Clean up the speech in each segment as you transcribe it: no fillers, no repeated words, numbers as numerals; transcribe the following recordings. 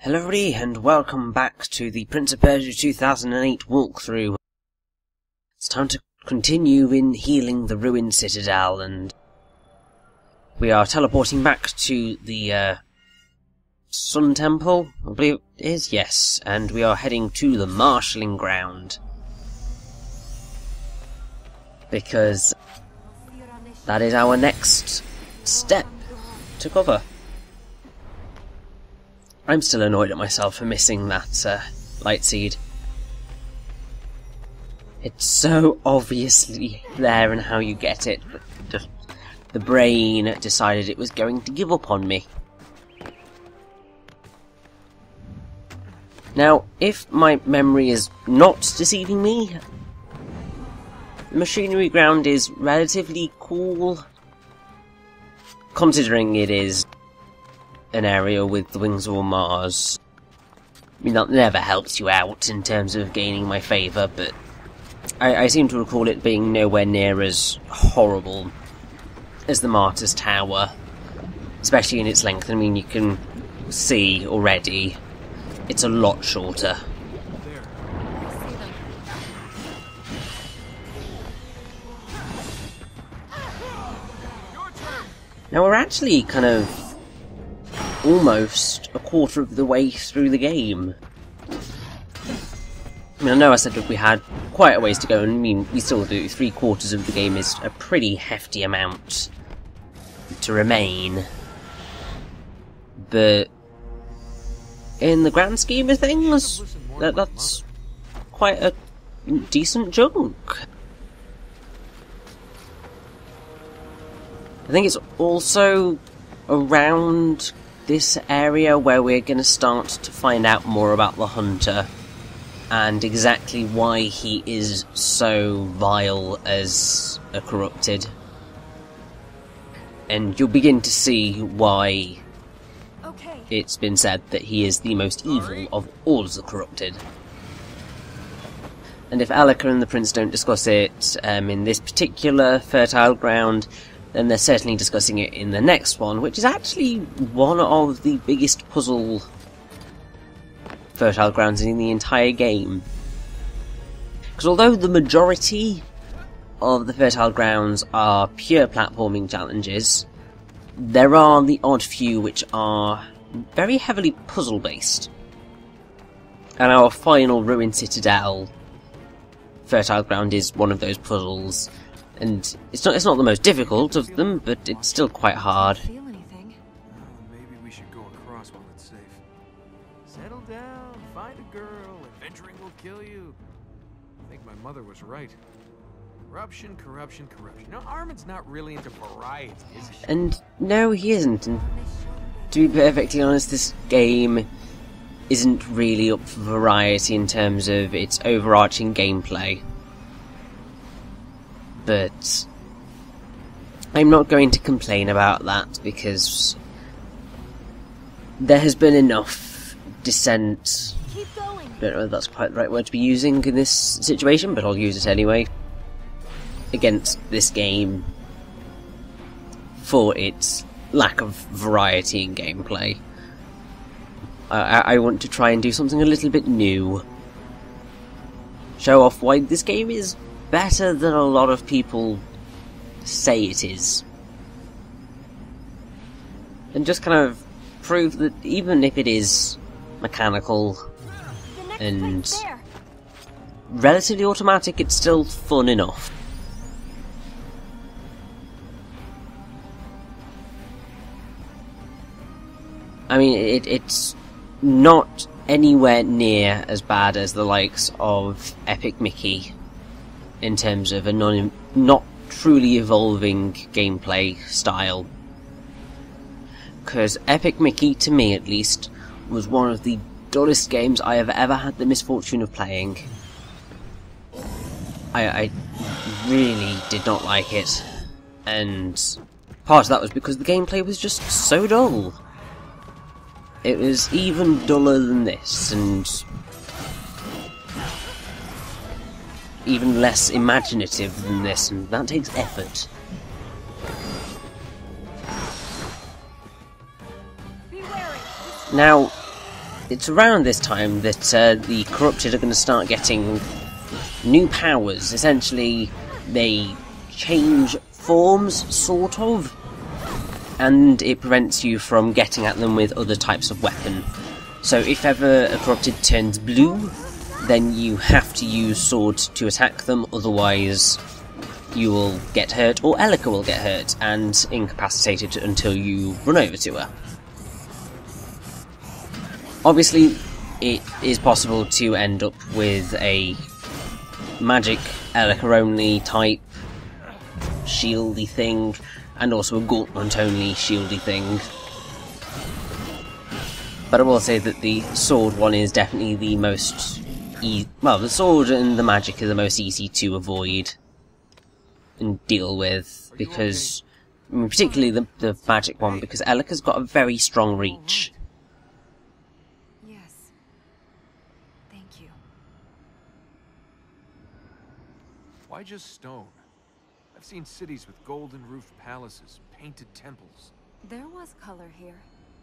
Hello everybody, and welcome back to the Prince of Persia 2008 walkthrough. It's time to continue in healing the ruined citadel, and we are teleporting back to the Sun Temple, I believe it is, yes, and we are heading to the marshalling ground. Because that is our next step to cover. I'm still annoyed at myself for missing that light seed. It's so obviously there in how you get it, but just the brain decided it was going to give up on me. Now, if my memory is not deceiving me, the machinery ground is relatively cool, considering it is an area with the wings of Mars. I mean, that never helps you out in terms of gaining my favour, but I seem to recall it being nowhere near as horrible as the Martyr's Tower, especially in its length. I mean, you can see already it's a lot shorter. Now we're actually kind of almost a quarter of the way through the game. I mean, I know I said that we had quite a ways to go, and I mean, we still do. 3/4 of the game is a pretty hefty amount to remain. But in the grand scheme of things, that's quite a decent chunk. I think it's also around this area where we're going to start to find out more about the Hunter and exactly why he is so vile as a corrupted. And you'll begin to see why it's been said that he is the most evil of all of the corrupted. And if Alaka and the Prince don't discuss it in this particular fertile ground, then they're certainly discussing it in the next one, which is actually one of the biggest puzzle fertile grounds in the entire game. Because although the majority of the fertile grounds are pure platforming challenges, there are the odd few which are very heavily puzzle-based. And our final ruined citadel fertile ground is one of those puzzles. And it's not the most difficult of them, but it's still quite hard. Maybe we should go across while it's safe. Settle down, find a girl, adventuring will kill you. I think my mother was right. Corruption, corruption, corruption. No, Armin's not really into variety, is he? And no, he isn't. And to be perfectly honest, this game isn't really up for variety in terms of its overarching gameplay. But I'm not going to complain about that, because there has been enough dissent. I don't know if that's quite the right word to be using in this situation, but I'll use it anyway, against this game for its lack of variety in gameplay. I want to try and do something a little bit new. Show off why this game is better than a lot of people say it is. And just kind of prove that even if it is mechanical and relatively automatic, it's still fun enough. I mean, it's not anywhere near as bad as the likes of Epic Mickey in terms of a not truly evolving gameplay style. Because Epic Mickey, to me at least, was one of the dullest games I have ever had the misfortune of playing. I really did not like it, and part of that was because the gameplay was just so dull. It was even duller than this, and even less imaginative than this, and that takes effort. Now, it's around this time that the corrupted are going to start getting new powers. Essentially, they change forms, sort of, and it prevents you from getting at them with other types of weapon. So if ever a corrupted turns blue, then you have to use sword to attack them, otherwise you will get hurt, or Elika will get hurt and incapacitated until you run over to her. Obviously, it is possible to end up with a magic Elika only type shieldy thing, and also a gauntlet only shieldy thing. But I will say that the sword one is definitely the most well, the sword and the magic are the most easy to avoid and deal with, because, I mean, particularly the magic one, because Elika's got a very strong reach. Yes. Thank you. Why just stone? I've seen cities with golden roofed palaces, painted temples. There was color here.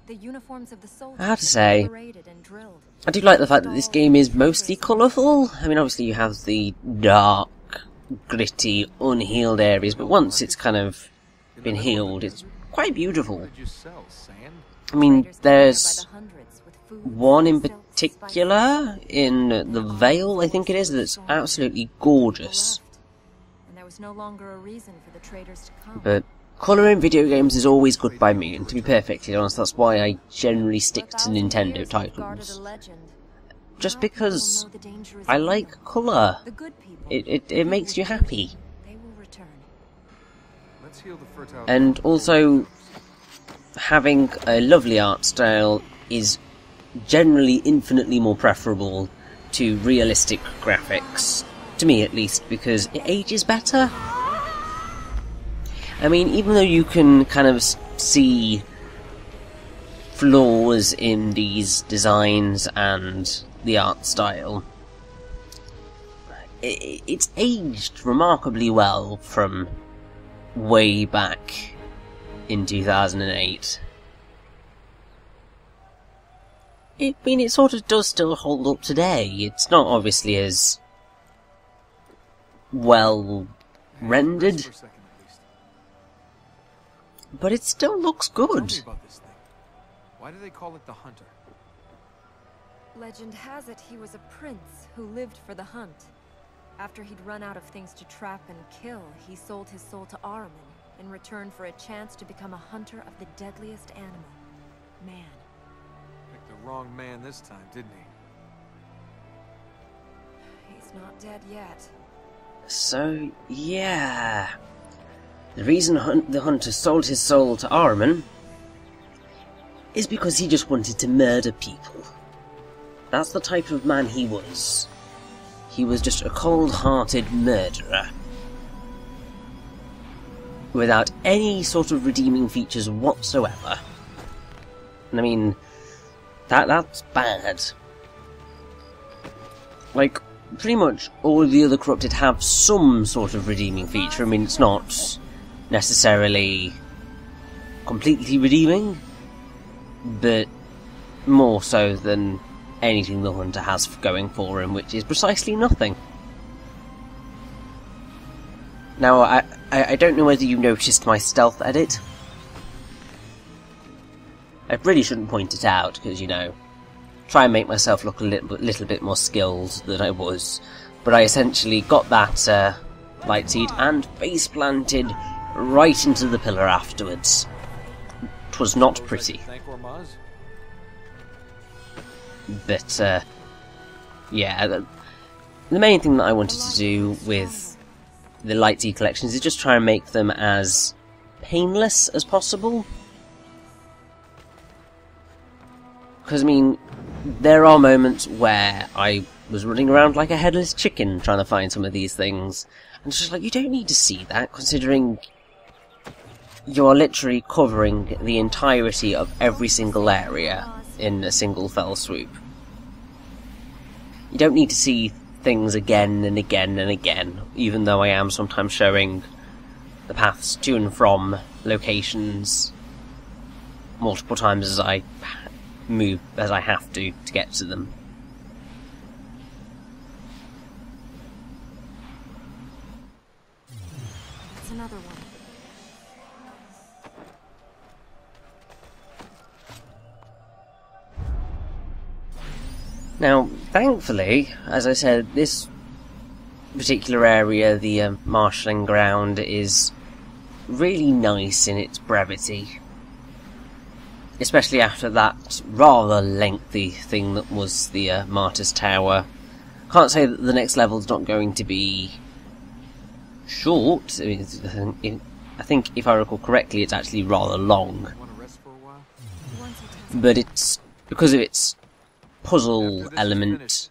The uniforms of the soldiers I have to say, decorated and drilled. I do like the fact that this game is mostly colourful. I mean, obviously you have the dark, gritty, unhealed areas, but once it's kind of been healed, it's quite beautiful. I mean, there's one in particular in the Vale, I think it is, that's absolutely gorgeous. And there was no longer a reason for the traders to come. But colour in video games is always good by me, and to be perfectly honest, that's why I generally stick to Nintendo titles. Just because I like colour. It makes you happy. And also, having a lovely art style is generally infinitely more preferable to realistic graphics. To me, at least, because it ages better. I mean, even though you can kind of see flaws in these designs and the art style, it's aged remarkably well from way back in 2008. I mean, it sort of does still hold up today. It's not obviously as well rendered, but it still looks good. Tell me about this thing. Why do they call it the Hunter? Legend has it he was a prince who lived for the hunt. After he'd run out of things to trap and kill, he sold his soul to Ahriman in return for a chance to become a hunter of the deadliest animal, man. Picked the wrong man this time, didn't he? He's not dead yet. So, yeah. The reason the hunter sold his soul to Ahriman is because he just wanted to murder people. That's the type of man he was. He was just a cold-hearted murderer, without any sort of redeeming features whatsoever. And I mean, that's bad. Like, pretty much all the other corrupted have some sort of redeeming feature. I mean, it's not necessarily completely redeeming, but more so than anything the hunter has going for him, which is precisely nothing. Now, I don't know whether you noticed my stealth edit. I really shouldn't point it out, because, you know, try and make myself look a little bit more skilled than I was. But I essentially got that light seed and face planted right into the pillar afterwards. 'Twas not pretty. But, yeah, the main thing that I wanted to do with the light seed collections is just try and make them as painless as possible. Because, I mean, there are moments where I was running around like a headless chicken trying to find some of these things. And it's just like, you don't need to see that, considering you're literally covering the entirety of every single area in a single fell swoop. You don't need to see things again and again and again, even though I am sometimes showing the paths to and from locations multiple times as I move as I have to get to them. That's another one. Now, thankfully, as I said, this particular area, the marshalling ground, is really nice in its brevity. Especially after that rather lengthy thing that was the Martyr's Tower. Can't say that the next level's not going to be short. I think, if I recall correctly, it's actually rather long. Want to rest for a while? But it's, because of its puzzle element,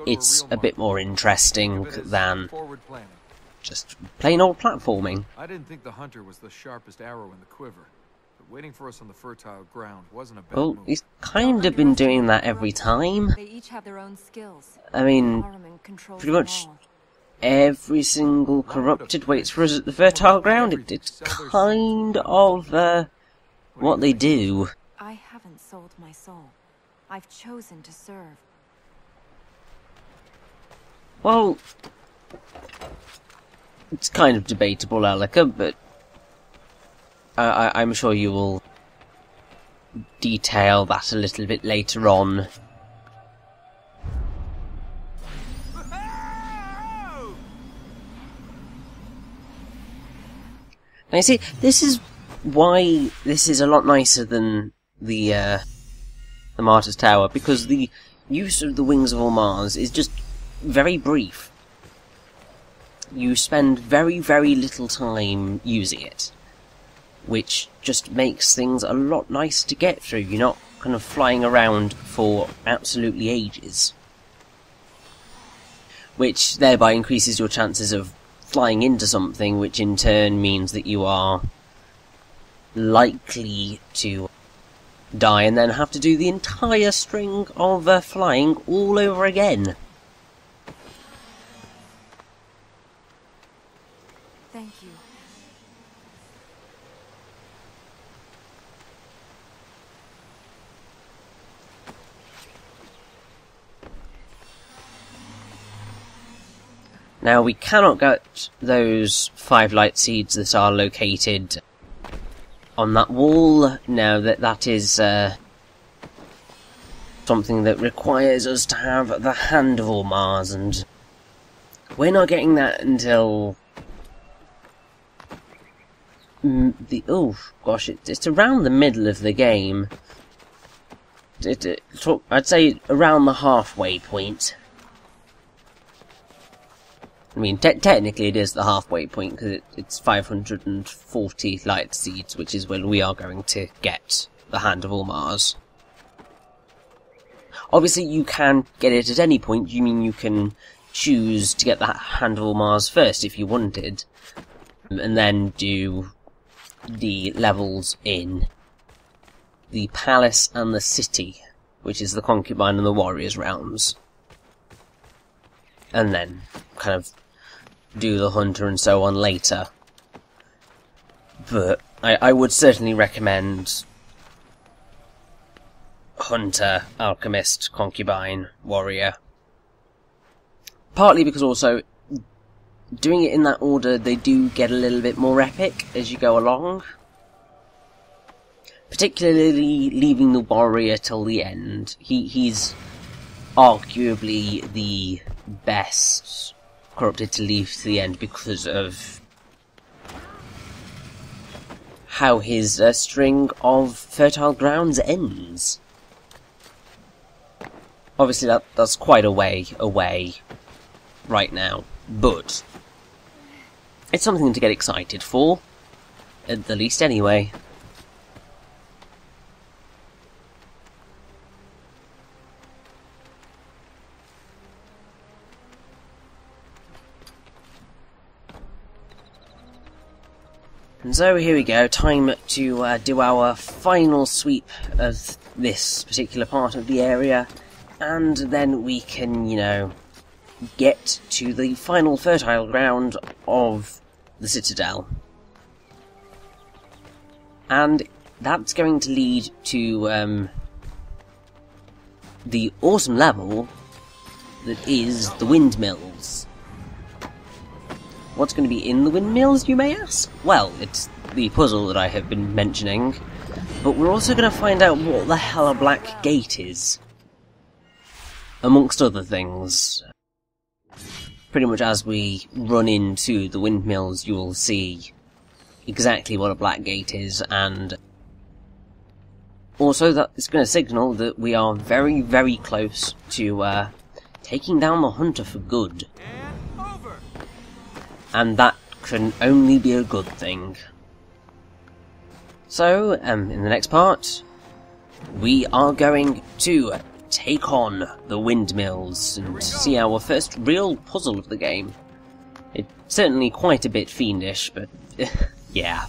it's a bit more interesting than just plain old platforming. I didn't think the hunter was the sharpest arrow in the quiver, but waiting for us on the fertile ground wasn't a bad Well, move. he's kind of been doing that every time. They each have their own skills. I mean, Ahriman controls pretty them much all. every single corrupted waits for us at the fertile ground. It's kind of what they do. I haven't sold my soul. I've chosen to serve. Well, it's kind of debatable, Alika, but I'm sure you will detail that a little bit later on. Now you see, this is why this is a lot nicer than the Martyr's Tower, because the use of the Wings of Mars is just very brief. You spend very, very little time using it, which just makes things a lot nicer to get through. You're not kind of flying around for absolutely ages, which thereby increases your chances of flying into something, which in turn means that you are likely to die and then have to do the entire string of flying all over again. Thank you. Now, we cannot get those 5 light seeds that are located on that wall. Now, that is something that requires us to have the Hand of All Mars, and we're not getting that until it's around the middle of the game. I'd say around the halfway point. I mean, technically it is the halfway point, because it's 540 light seeds, which is when we are going to get the Hand of All Mars. Obviously, you can get it at any point. You mean you can choose to get the Hand of All Mars first, if you wanted, and then do the levels in the Palace and the City, which is the Concubine and the Warrior's realms. And then kind of do the Hunter and so on later. But I would certainly recommend Hunter, Alchemist, Concubine, Warrior. Partly because also, doing it in that order, they do get a little bit more epic as you go along. Particularly leaving the Warrior till the end. He's arguably the best corrupted to leave to the end because of how his string of fertile grounds ends. Obviously that's quite a way away right now, but it's something to get excited for, at the least anyway. And so here we go, time to do our final sweep of this particular part of the area, and then we can, you know, get to the final fertile ground of the Citadel. And that's going to lead to the awesome level that is the windmills. What's going to be in the windmills, you may ask? Well, it's the puzzle that I have been mentioning, but we're also going to find out what the hell a black gate is. Amongst other things. Pretty much as we run into the windmills, you will see exactly what a black gate is, and also that it's going to signal that we are very, very close to taking down the hunter for good. And that can only be a good thing. So, in the next part, we are going to take on the windmills and see our first real puzzle of the game. It's certainly quite a bit fiendish, but yeah.